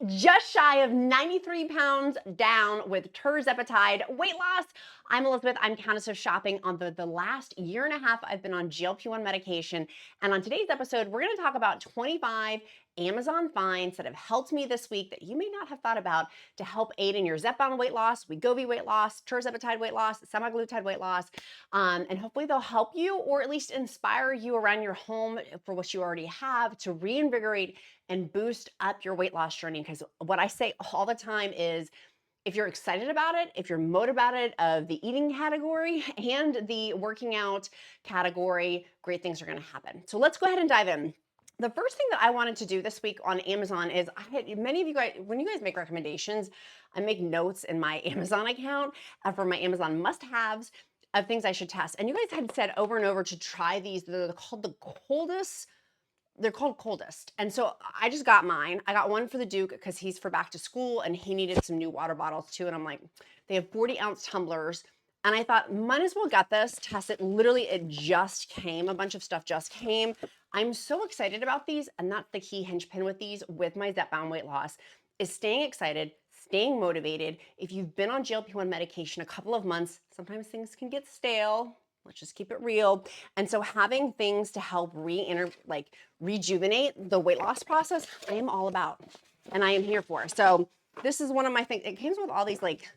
Just shy of 93 pounds down with Tirzepatide weight loss. I'm Elizabeth. I'm Countess of Shopping. On the last year and a half, I've been on GLP-1 medication. And on today's episode, we're going to talk about 25 Amazon finds that have helped me this week that you may not have thought about to help aid in your Zepbound weight loss, wegovy weight loss, Tirzepatide weight loss, semaglutide weight loss. And hopefully they'll help you or at least inspire you around your home for what you already have to reinvigorate and boost up your weight loss journey. Because what I say all the time is if you're excited about it, if you're motivated about it of the eating category and the working out category, great things are going to happen. So let's go ahead and dive in. The first thing that I wanted to do this week on Amazon is many of you guys, when you guys make recommendations, I make notes in my Amazon account for my Amazon must-haves of things I should test. And you guys had said over and over to try these. They're called the Coldest. They're called Coldest. And so I just got mine. I got one for the Duke because he's for back to school and he needed some new water bottles too. And I'm like, they have 40-ounce tumblers. And I thought, might as well get this, test it. Literally, it just came. A bunch of stuff just came. I'm so excited about these. And that's the key hinge pin with these, with my Zepbound weight loss, is staying excited, staying motivated. If you've been on GLP-1 medication a couple of months, sometimes things can get stale. Let's just keep it real. And so having things to help rejuvenate the weight loss process, I am all about, and I am here for. So this is one of my things. It came with all these like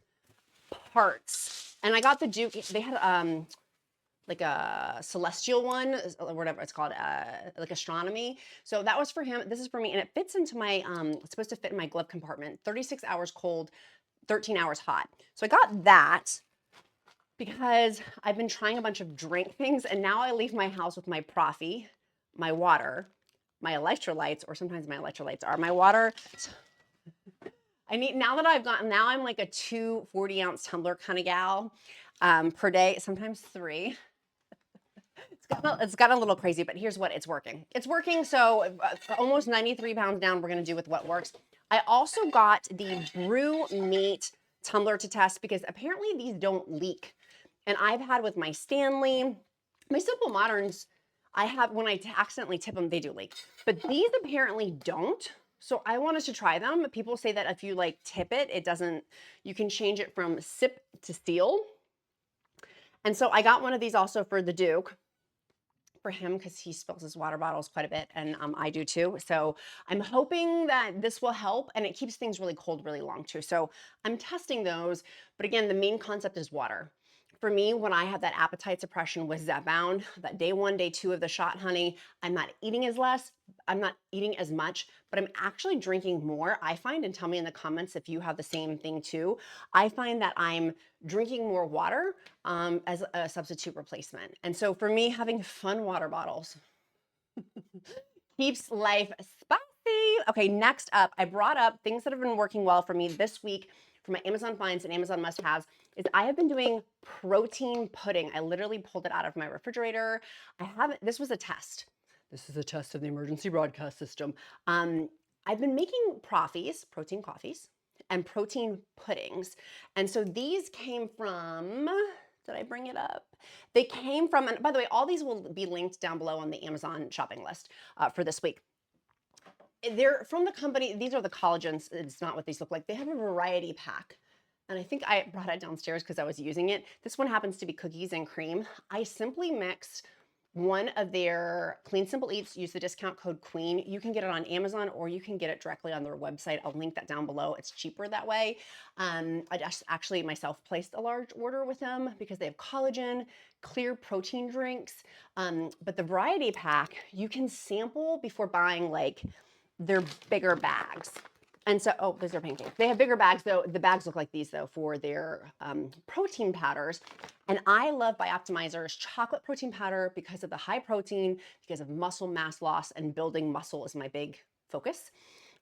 parts, and I got the Duke. They had like a celestial one, or whatever it's called, like astronomy. So that was for him. This is for me, and it fits into my. It's supposed to fit in my glove compartment. 36 hours cold, 13 hours hot. So I got that because I've been trying a bunch of drink things, and now I leave my house with my Profi, my water, my electrolytes, or sometimes my electrolytes are my water. Now I'm like a 2 40-ounce tumbler kind of gal per day, sometimes 3. It's got a little crazy, but here's what, it's working. It's working, so almost 93 pounds down, we're gonna do with what works. I also got the Brew Meat tumbler to test because apparently these don't leak. And I've had with my Stanley, my Simple Moderns, when I accidentally tip them, they do leak. But these apparently don't. So I wanted to try them. People say that if you like tip it, it doesn't, you can change it from sip to seal. And so I got one of these also for the Duke, for him, because he spills his water bottles quite a bit, and I do too. So I'm hoping that this will help, and it keeps things really cold really long too. So I'm testing those, but again, the main concept is water. For me, when I have that appetite suppression with Zepbound, that day 1, day 2 of the shot, honey, I'm not eating as much, but I'm actually drinking more. I find, and tell me in the comments if you have the same thing too, I find that I'm drinking more water as a substitute replacement. And so for me, having fun water bottles keeps life spicy. Okay, next up, I brought up things that have been working well for me this week for my Amazon finds and Amazon must-haves is I have been doing protein pudding. I literally pulled it out of my refrigerator. This was a test. This is a test of the emergency broadcast system. I've been making protein coffees, and protein puddings. And so these came from, did I bring it up? They came from, and by the way, all these will be linked down below on the Amazon shopping list for this week. They're from the company, these are the collagens. It's not what these look like. They have a variety pack. And I think I brought it downstairs because I was using it. This one happens to be cookies and cream. I simply mixed one of their Clean Simple Eats, use the discount code QUEEN. You can get it on Amazon or you can get it directly on their website. I'll link that down below. It's cheaper that way. I just actually myself placed a large order with them because they have collagen, clear protein drinks. But the variety pack, you can sample before buying like their bigger bags. And so, oh, those are pancakes. They have bigger bags though. The bags look like these though for their protein powders. And I love Bioptimizer's chocolate protein powder because of the high protein, because of muscle mass loss, and building muscle is my big focus,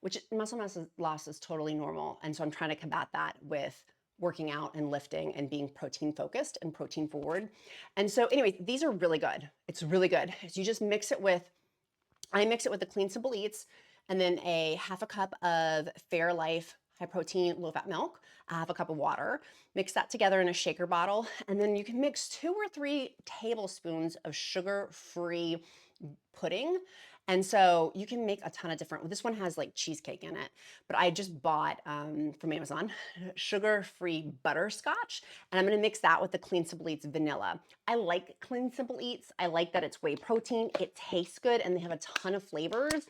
which muscle mass loss is totally normal. And so I'm trying to combat that with working out and lifting and being protein focused and protein forward. And so anyways, these are really good. It's really good. So you just mix it with, I mix it with the Clean Simple Eats, and then a half a cup of Fairlife high protein, low fat milk, a half a cup of water. Mix that together in a shaker bottle. And then you can mix 2 or 3 tablespoons of sugar-free pudding. And so you can make a ton of different, this one has like cheesecake in it, but I just bought from Amazon sugar-free butterscotch, and I'm gonna mix that with the Clean Simple Eats vanilla. I like Clean Simple Eats. I like that it's whey protein. It tastes good, and they have a ton of flavors.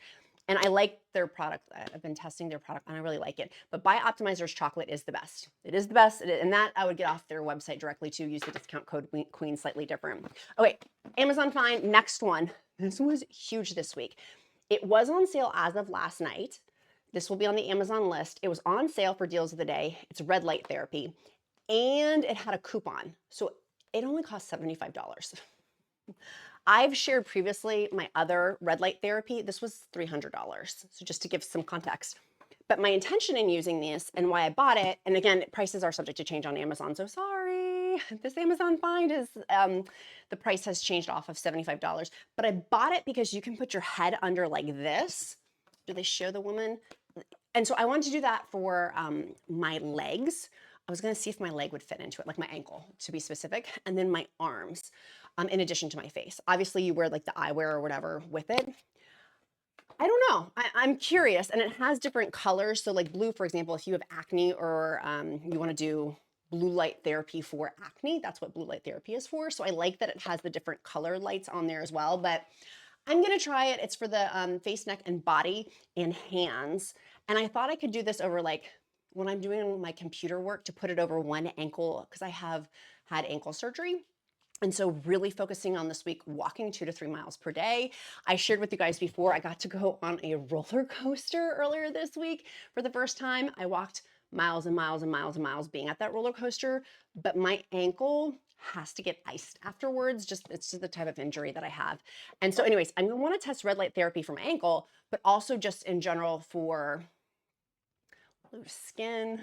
And I like their product. I've been testing their product and I really like it. But By Optimizer's chocolate is the best. It is the best. And that I would get off their website directly to use the discount code Queen, slightly different. Okay, Amazon Find, next one. This was huge this week. It was on sale as of last night. This will be on the Amazon list. It was on sale for deals of the day. It's red light therapy. And it had a coupon. So it only cost $75. I've shared previously my other red light therapy. This was $300. So just to give some context. But my intention in using this and why I bought it, and again, prices are subject to change on Amazon, so sorry. This Amazon Find is, the price has changed off of $75. But I bought it because you can put your head under like this. Do they show the woman? And so I wanted to do that for my legs. I was gonna see if my leg would fit into it, like my ankle to be specific, and then my arms, in addition to my face. Obviously you wear like the eyewear or whatever with it. I don't know, I'm curious, and it has different colors. So like blue, for example, if you have acne or you wanna do blue light therapy for acne, that's what blue light therapy is for. So I like that it has the different color lights on there as well, but I'm gonna try it. It's for the face, neck, and body and hands. And I thought I could do this over like when I'm doing my computer work to put it over one ankle because I have had ankle surgery. And so really focusing on this week, walking 2 to 3 miles per day. I shared with you guys before, I got to go on a roller coaster earlier this week for the first time. I walked miles and miles and miles and miles being at that roller coaster, but my ankle has to get iced afterwards. It's just the type of injury that I have. And so anyways, I'm gonna wanna test red light therapy for my ankle, but also just in general for loose skin,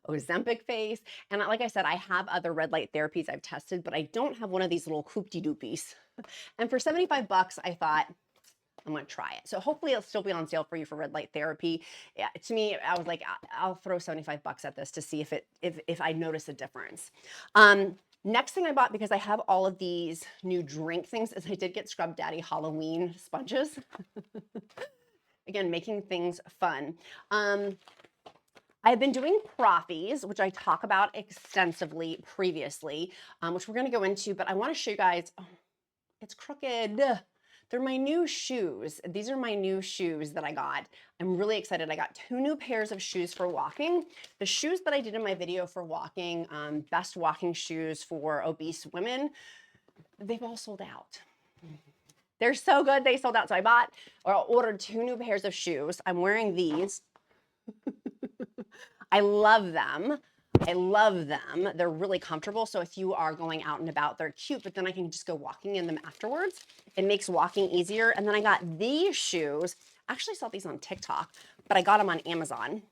Ozempic face. And like I said, I have other red light therapies I've tested, but I don't have one of these little hoopty doopies. And for 75 bucks, I thought, I'm gonna try it. So hopefully it'll still be on sale for you for red light therapy. Yeah, to me, I was like, I'll throw 75 bucks at this to see if I notice a difference. Next thing I bought, because I have all of these new drink things, is I did get Scrub Daddy Halloween sponges. Again, making things fun. I've been doing proffies, which I talk about extensively previously, which we're gonna go into, but I wanna show you guys, oh, it's crooked. They're my new shoes. These are my new shoes that I got. I'm really excited. I got 2 new pairs of shoes for walking. The shoes that I did in my video for walking, best walking shoes for obese women, they've all sold out. They're so good, they sold out. So I ordered 2 new pairs of shoes. I'm wearing these. I love them. I love them. They're really comfortable. So if you are going out and about, they're cute, but then I can just go walking in them afterwards. It makes walking easier. And then I got these shoes. I actually saw these on TikTok, but I got them on Amazon.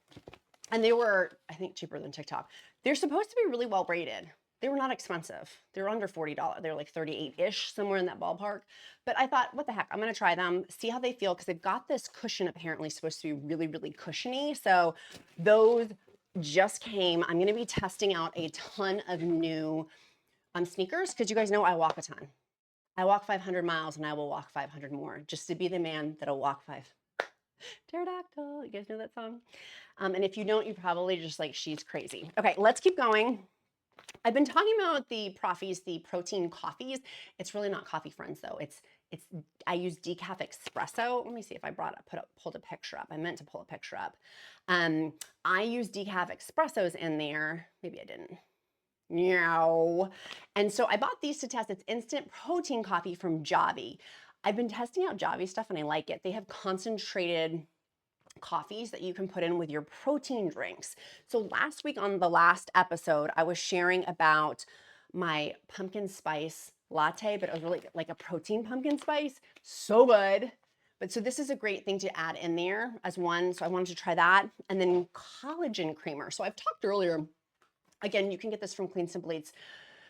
And they were, I think, cheaper than TikTok. They're supposed to be really well rated. They were not expensive. They were under $40. They were like 38-ish, somewhere in that ballpark. But I thought, what the heck, I'm gonna try them, see how they feel, because they've got this cushion apparently supposed to be really, really cushiony. So those just came. I'm gonna be testing out a ton of new sneakers, because you guys know I walk a ton. I walk 500 miles and I will walk 500 more, just to be the man that'll walk 5. Pterodactyl, you guys know that song? And if you don't, you probably just like, she's crazy. Okay, let's keep going. I've been talking about the proffies, the protein coffees. It's really not coffee, friends, though. I use decaf espresso. Let me see if I pulled a picture up. I meant to pull a picture up. I use decaf espressos in there. Maybe I didn't. No. And so I bought these to test. It's instant protein coffee from Javi. I've been testing out Javi stuff and I like it. They have concentrated coffees that you can put in with your protein drinks. So last week on the last episode, I was sharing about my pumpkin spice latte, but it was really like a protein pumpkin spice. So good. But so this is a great thing to add in there as one. So I wanted to try that. And then collagen creamer. So I've talked earlier, again, you can get this from Clean Simple Eats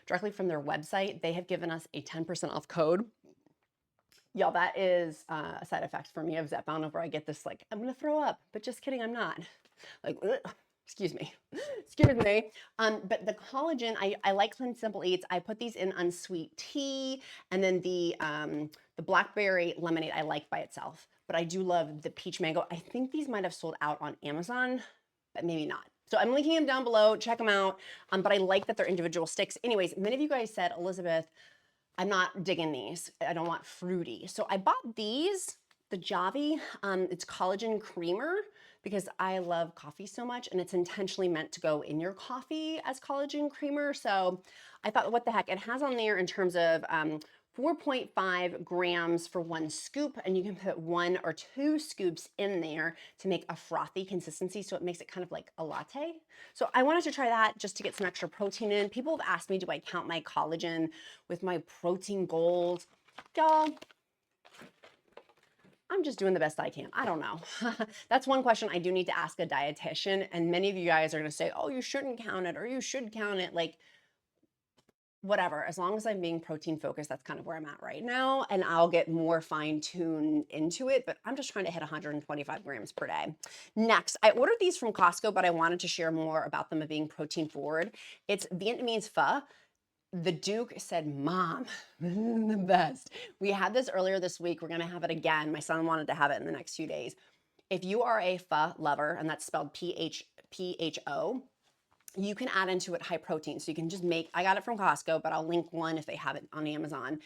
directly from their website. They have given us a 10% off code. Y'all, that is a side effect for me of Zepbound, where I get this like, I'm gonna throw up, but just kidding, I'm not. Like, ugh. Excuse me. Excuse me. But the collagen, I like Clean Simple Eats. I put these in unsweet tea, and then the blackberry lemonade I like by itself. But I do love the peach mango. I think these might have sold out on Amazon, but maybe not. So I'm linking them down below. Check them out. But I like that they're individual sticks. Anyways, many of you guys said, Elizabeth, I'm not digging these. I don't want fruity. So I bought these, the Javi. It's collagen creamer because I love coffee so much, and it's intentionally meant to go in your coffee as collagen creamer. So I thought, what the heck? It has on there in terms of 4.5 grams for 1 scoop, and you can put 1 or 2 scoops in there to make a frothy consistency, so it makes it kind of like a latte. So I wanted to try that just to get some extra protein in. People have asked me, do I count my collagen with my protein goals? Y'all, I'm just doing the best I can. I don't know. That's one question I do need to ask a dietitian, and many of you guys are gonna say, oh, you shouldn't count it, or you should count it. Like, whatever, as long as I'm being protein focused, that's kind of where I'm at right now, and I'll get more fine-tuned into it, but I'm just trying to hit 125 grams per day. Next, I ordered these from Costco, but I wanted to share more about them of being protein forward. It's Vietnamese pho. The Duke said, Mom, this is the best. We had this earlier this week. We're gonna have it again. My son wanted to have it in the next few days. If you are a pho lover, and that's spelled P-H-O, you can add into it high protein. So you can just make, I got it from Costco, but I'll link one if they have it on Amazon.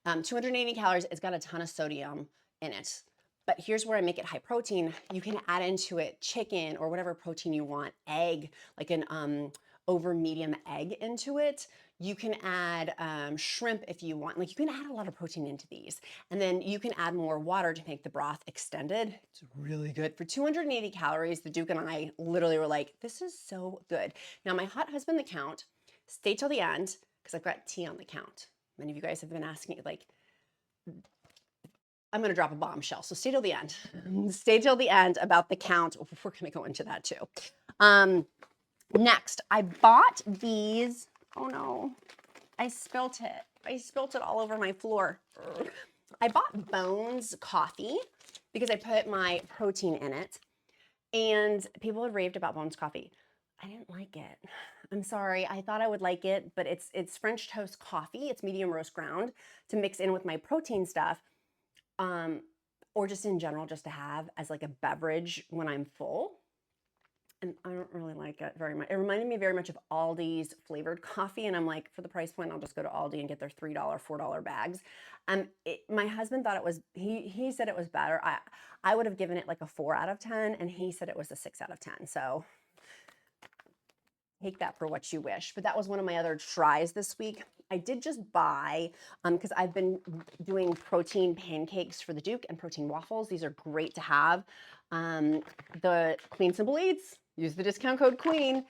280 calories, it's got a ton of sodium in it. But here's where I make it high protein. You can add into it chicken or whatever protein you want, egg, like an over medium egg into it. You can add shrimp if you want. Like, you can add a lot of protein into these. And then you can add more water to make the broth extended. It's really good. For 280 calories, the Duke and I literally were like, this is so good. Now, my hot husband, the Count, stay till the end because I've got tea on the count. Many of you guys have been asking, like, I'm going to drop a bombshell. So stay till the end. Stay till the end about the Count. We're going to go into that too. Next, I bought these. Oh no, I spilt it. I spilt it all over my floor. I bought Bones coffee because I put my protein in it, and people had raved about Bones coffee. I didn't like it. I'm sorry. I thought I would like it, but it's French toast coffee. It's medium roast ground to mix in with my protein stuff, or just in general, just to have as like a beverage when I'm full. And I don't really like it very much. It reminded me very much of Aldi's flavored coffee, and I'm like, for the price point, I'll just go to Aldi and get their $3, $4 bags. My husband thought it was, he said it was better. I would have given it like a 4 out of 10, and he said it was a 6 out of 10. So take that for what you wish. But that was one of my other tries this week. I did just buy, because I've been doing protein pancakes for the Duke and protein waffles. These are great to have. The Clean Simple Eats, use the discount code QUEEN.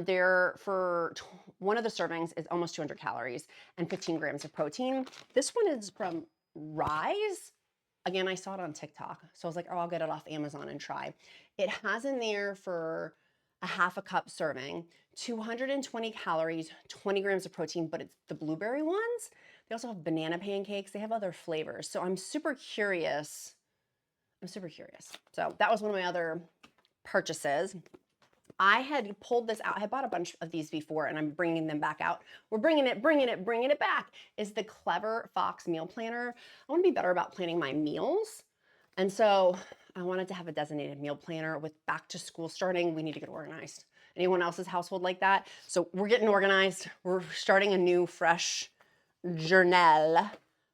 They're for one of the servings is almost 200 calories and 15 grams of protein. This one is from Rise. Again, I saw it on TikTok. So I was like, oh, I'll get it off Amazon and try. It has in there for a half a cup serving, 220 calories, 20 grams of protein, but it's the blueberry ones. They also have banana pancakes. They have other flavors. So I'm super curious. So that was one of my other purchases. I had pulled this out. I bought a bunch of these before, and I'm bringing them back out. We're bringing it back. Is the Clever Fox Meal Planner. I want to be better about planning my meals. And so I wanted to have a designated meal planner. With back to school starting, we need to get organized. Anyone else's household like that? So we're getting organized. We're starting a new fresh journal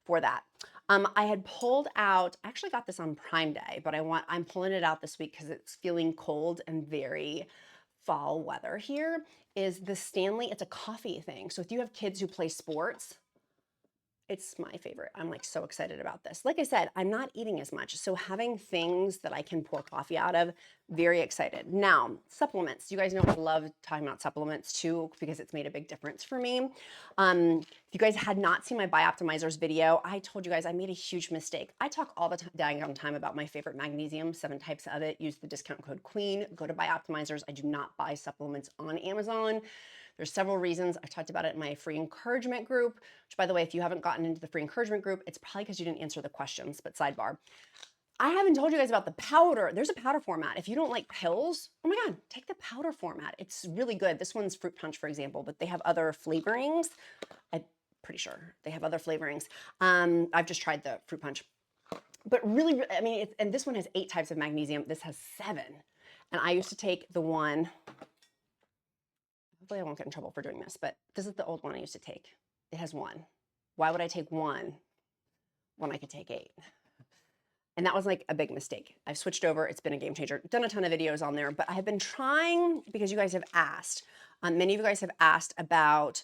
for that. I had pulled out, I actually got this on Prime Day, but I'm pulling it out this week because it's feeling cold and very fall weather here, is the Stanley, it's a coffee thing. So if you have kids who play sports, it's my favorite. I'm like so excited about this. Like I said, I'm not eating as much. So having things that I can pour coffee out of, very excited. Now, supplements. You guys know I love talking about supplements too, because it's made a big difference for me. If you guys had not seen my Bioptimizers video, I told you guys I made a huge mistake. I talk all the time about my favorite magnesium, 7 types of it. Use the discount code QUEEN. Go to Bioptimizers. I do not buy supplements on Amazon. There's several reasons. I've talked about it in my free encouragement group, which, by the way, if you haven't gotten into the free encouragement group, it's probably because you didn't answer the questions, but sidebar. I haven't told you guys about the powder. There's a powder format. If you don't like pills, oh my God, take the powder format. It's really good. This one's fruit punch, for example, but they have other flavorings. I'm pretty sure they have other flavorings. I've just tried the fruit punch. But really, I mean, and this one has 8 types of magnesium. This has 7. And I used to take the one, hopefully I won't get in trouble for doing this, but this is the old one I used to take. It has 1. Why would I take 1 when I could take 8? And that was like a big mistake. I've switched over. It's been a game changer. Done a ton of videos on there, but I have been trying, because you guys have asked, many of you guys have asked about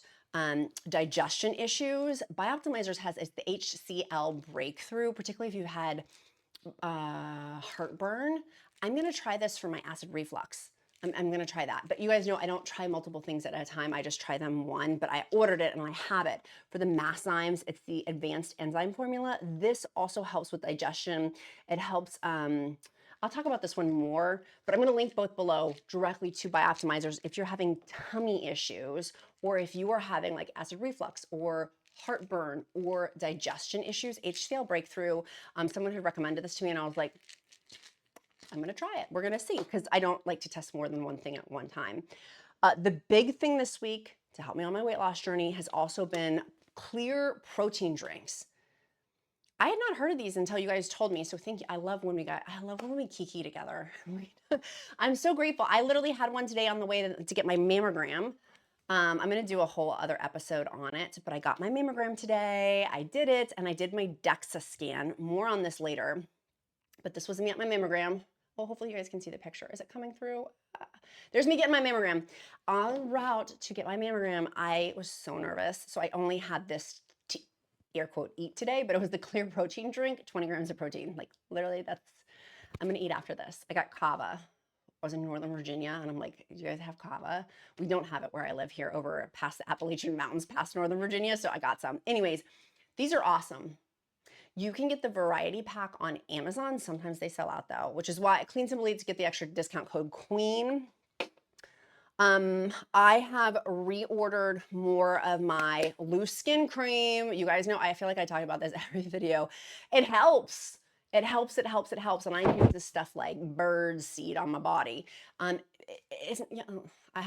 digestion issues. Bioptimizers has the HCl breakthrough, particularly if you had heartburn. I'm going to try this for my acid reflux. I'm going to try that. But you guys know I don't try multiple things at a time. I just try them one, but I ordered it and I have it. For the Masszymes, it's the advanced enzyme formula. This also helps with digestion. It helps, I'll talk about this one more, but I'm going to link both below directly to Bioptimizers if you're having tummy issues, or if you are having like acid reflux or heartburn or digestion issues. HCl breakthrough. Someone had recommended this to me and I was like, I'm going to try it. We're going to see, because I don't like to test more than one thing at one time. The big thing this week to help me on my weight loss journey has also been clear protein drinks. I had not heard of these until you guys told me. So thank you. I love when we kiki together. I'm so grateful. I literally had one today on the way to get my mammogram. I'm going to do a whole other episode on it, but I got my mammogram today. I did it, and I did my DEXA scan. More on this later. But this was me at my mammogram. Well, hopefully you guys can see the picture. Is it coming through? There's me getting my mammogram. En route to get my mammogram, I was so nervous. So I only had this, air quote, eat today, but it was the clear protein drink, 20 grams of protein. Like literally I'm gonna eat after this. I got kava. I was in Northern Virginia and I'm like, do you guys have kava? We don't have it where I live here, over past the Appalachian Mountains, past Northern Virginia. So I got some. Anyways, these are awesome. You can get the variety pack on Amazon. Sometimes they sell out though, which is why Clean Simply to get the extra discount code QUEEN. I have reordered more of my loose skin cream. You guys know, I feel like I talk about this every video. It helps. It helps, it helps, it helps. And I use this stuff like bird seed on my body. I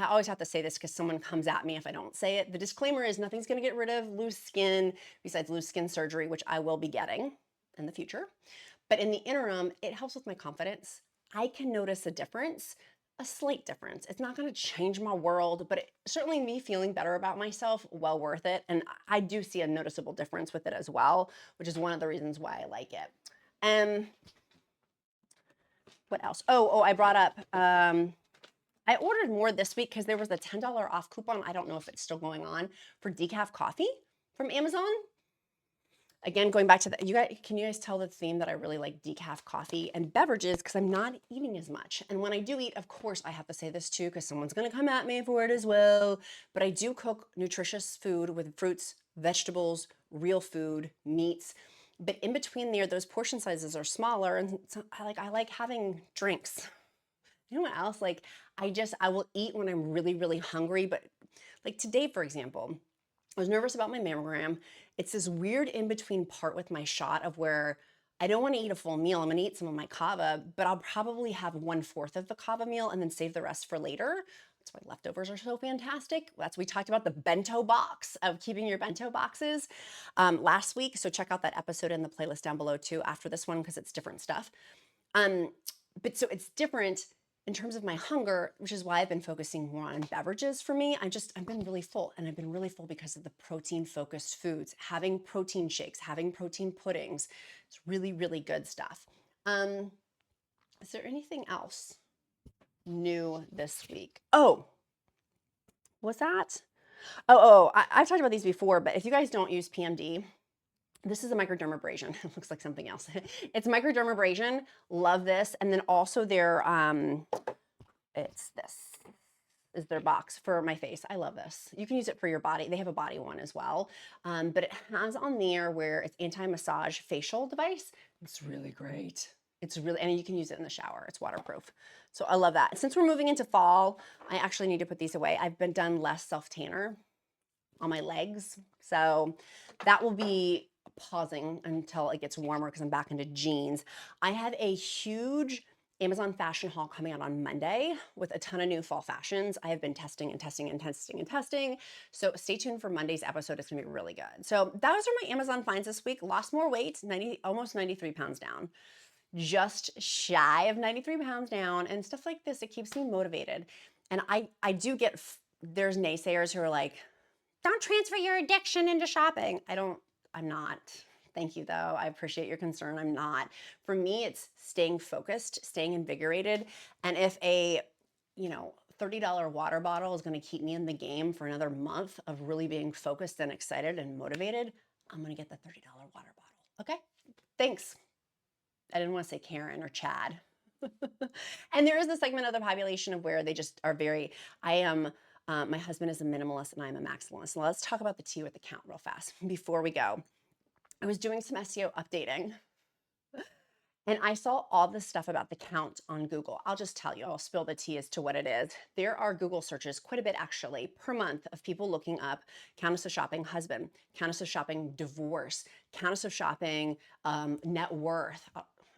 always have to say this because someone comes at me if I don't say it. The disclaimer is nothing's going to get rid of loose skin besides loose skin surgery, which I will be getting in the future. But in the interim, it helps with my confidence. I can notice a difference, a slight difference. It's not going to change my world, but certainly me feeling better about myself, well worth it. And I do see a noticeable difference with it as well, which is one of the reasons why I like it. What else? Oh, I brought up, I ordered more this week because there was a $10 off coupon. I don't know if it's still going on for decaf coffee from Amazon. Again, going back to can you guys tell the theme that I really like decaf coffee and beverages because I'm not eating as much. And when I do eat, of course, I have to say this too because someone's going to come at me for it as well. But I do cook nutritious food with fruits, vegetables, real food, meats. But in between there, those portion sizes are smaller, and so I like having drinks. You know what else? Like I will eat when I'm really, really hungry. But like today, for example, I was nervous about my mammogram. It's this weird in-between part with my shot of where I don't want to eat a full meal. I'm going to eat some of my kava, but I'll probably have 1/4 of the kava meal and then save the rest for later. That's why leftovers are so fantastic. We talked about the bento box of keeping your bento boxes last week. So check out that episode in the playlist down below too after this one because it's different stuff. But so it's different in terms of my hunger, which is why I've been focusing more on beverages for me. I've been really full, and I've been really full because of the protein-focused foods, having protein shakes, having protein puddings. It's really, really good stuff. Is there anything else new this week? Oh, was that? I've talked about these before, but if you guys don't use PMD, this is a microdermabrasion. It looks like something else. It's microdermabrasion. Love this. And then also their, this is their box for my face. I love this. You can use it for your body. They have a body one as well. But it has on there where it's anti-massage facial device. It's really great. And you can use it in the shower. It's waterproof. So I love that. Since we're moving into fall, I actually need to put these away. I've been done less self-tanner on my legs. So that will be pausing until it gets warmer because I'm back into jeans. I have a huge Amazon fashion haul coming out on Monday with a ton of new fall fashions. I have been testing and testing and testing and testing. So stay tuned for Monday's episode. It's gonna be really good. So those are my Amazon finds this week. Lost more weight, almost 93 pounds down. Just shy of 93 pounds down, and stuff like this, it keeps me motivated. And I do get, there's naysayers who are like, don't transfer your addiction into shopping. I'm not. Thank you though. I appreciate your concern. I'm not. For me, it's staying focused, staying invigorated. And if a, $30 water bottle is going to keep me in the game for another month of really being focused and excited and motivated, I'm going to get the $30 water bottle. Okay? Thanks. I didn't want to say Karen or Chad. And there is a segment of the population of where they just are very, my husband is a minimalist and I'm a maximalist. So let's talk about the tea with the count real fast before we go. I was doing some SEO updating and I saw all this stuff about the count on Google. I'll just tell you, I'll spill the tea as to what it is. There are Google searches, quite a bit actually, per month of people looking up Countess of Shopping husband, Countess of Shopping divorce, Countess of Shopping net worth.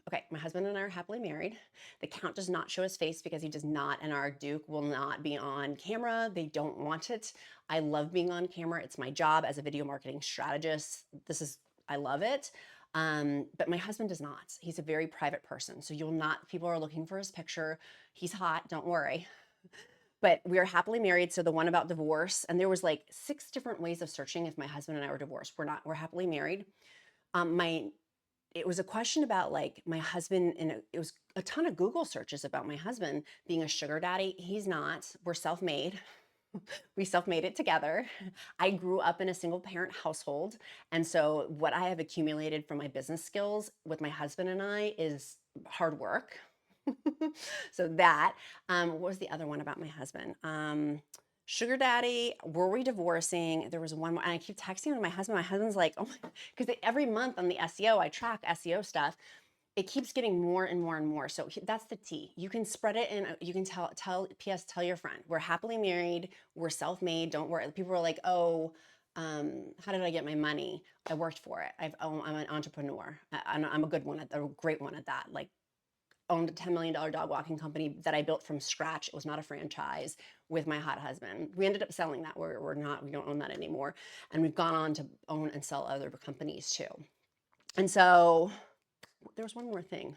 Okay, my husband and I are happily married. The count does not show his face because he does not, and our Duke will not be on camera. They don't want it. I love being on camera. It's my job as a video marketing strategist. I love it. But my husband does not. He's a very private person. So people are looking for his picture. He's hot, don't worry. But we are happily married. So the one about divorce, and there was like 6 different ways of searching if my husband and I were divorced. We're happily married. It was a question about like my husband, and it was a ton of Google searches about my husband being a sugar daddy. He's not. We're self-made. We self-made it together. I grew up in a single parent household. And so what I have accumulated from my business skills with my husband and I is hard work. So what was the other one about my husband? Sugar daddy, were we divorcing? There was one more, and I keep texting my husband. My husband's like, oh my, because every month on the SEO, I track SEO stuff. It keeps getting more and more and more. So that's the tea. You can spread it and you can tell your friend, we're happily married, we're self-made, don't worry. People are like, oh, how did I get my money? I worked for it. I'm an entrepreneur. I'm a good one a great one at that. Like, owned a $10 million dog walking company that I built from scratch. It was not a franchise with my hot husband. We ended up selling that. We don't own that anymore. And we've gone on to own and sell other companies too. And so there was one more thing.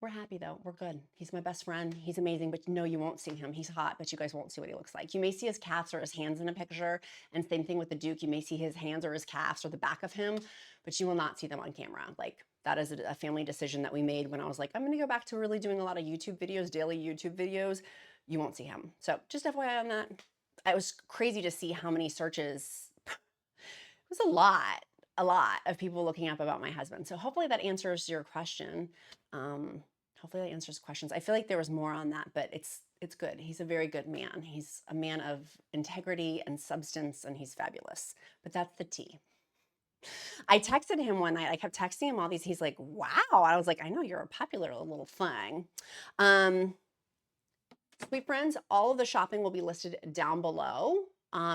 We're happy though. We're good. He's my best friend. He's amazing, but no, you won't see him. He's hot, but you guys won't see what he looks like. You may see his calves or his hands in a picture, and same thing with the Duke. You may see his hands or his calves or the back of him, but you will not see them on camera. Like, that is a family decision that we made when I was like, I'm going to go back to really doing a lot of YouTube videos, daily YouTube videos. You won't see him. So just FYI on that. It was crazy to see how many searches. It was a lot of people looking up about my husband. So hopefully that answers your question. Hopefully that answers questions. I feel like there was more on that, but it's good. He's a very good man. He's a man of integrity and substance, and he's fabulous. But that's the tea. I texted him one night. I kept texting him all these. He's like, wow. I was like, I know you're a popular little thing. Sweet friends, all of the shopping will be listed down below.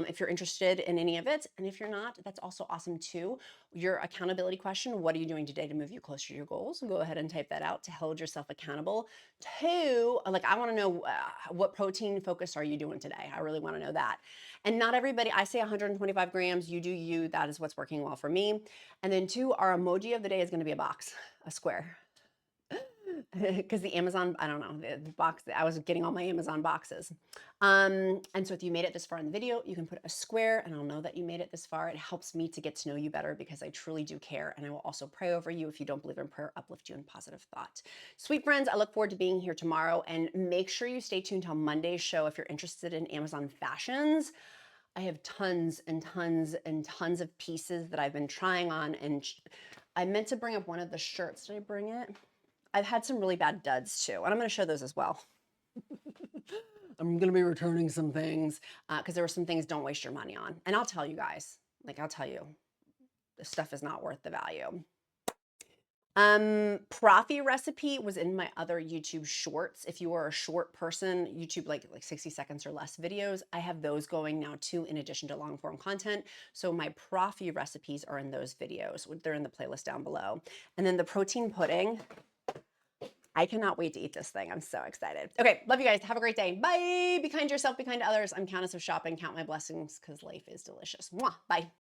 If you're interested in any of it, and if you're not, that's also awesome too. Your accountability question, what are you doing today to move you closer to your goals? Go ahead and type that out to hold yourself accountable. 2, like, I want to know what protein focus are you doing today? I really want to know that. And not everybody, I say 125 grams, you do you, that is what's working well for me. And then 2, our emoji of the day is going to be a box, a square. Because the Amazon, I don't know, the box, I was getting all my Amazon boxes. And so if you made it this far in the video, you can put a square and I'll know that you made it this far. It helps me to get to know you better because I truly do care. And I will also pray over you if you don't believe in prayer, uplift you in positive thought. Sweet friends, I look forward to being here tomorrow, and make sure you stay tuned till Monday's show if you're interested in Amazon fashions. I have tons and tons and tons of pieces that I've been trying on, and I meant to bring up one of the shirts. Did I bring it? I've had some really bad duds too, and I'm going to show those as well. I'm going to be returning some things because there were some things don't waste your money on. And I'll tell you guys, like, I'll tell you, this stuff is not worth the value. Profi recipe was in my other YouTube shorts. If you are a short person, YouTube like 60 seconds or less videos, I have those going now too, in addition to long form content. So my Profi recipes are in those videos. They're in the playlist down below. And then the protein pudding, I cannot wait to eat this thing. I'm so excited. Okay, love you guys. Have a great day. Bye. Be kind to yourself, be kind to others. I'm Countess of Shopping. Count my blessings because life is delicious. Mwah. Bye.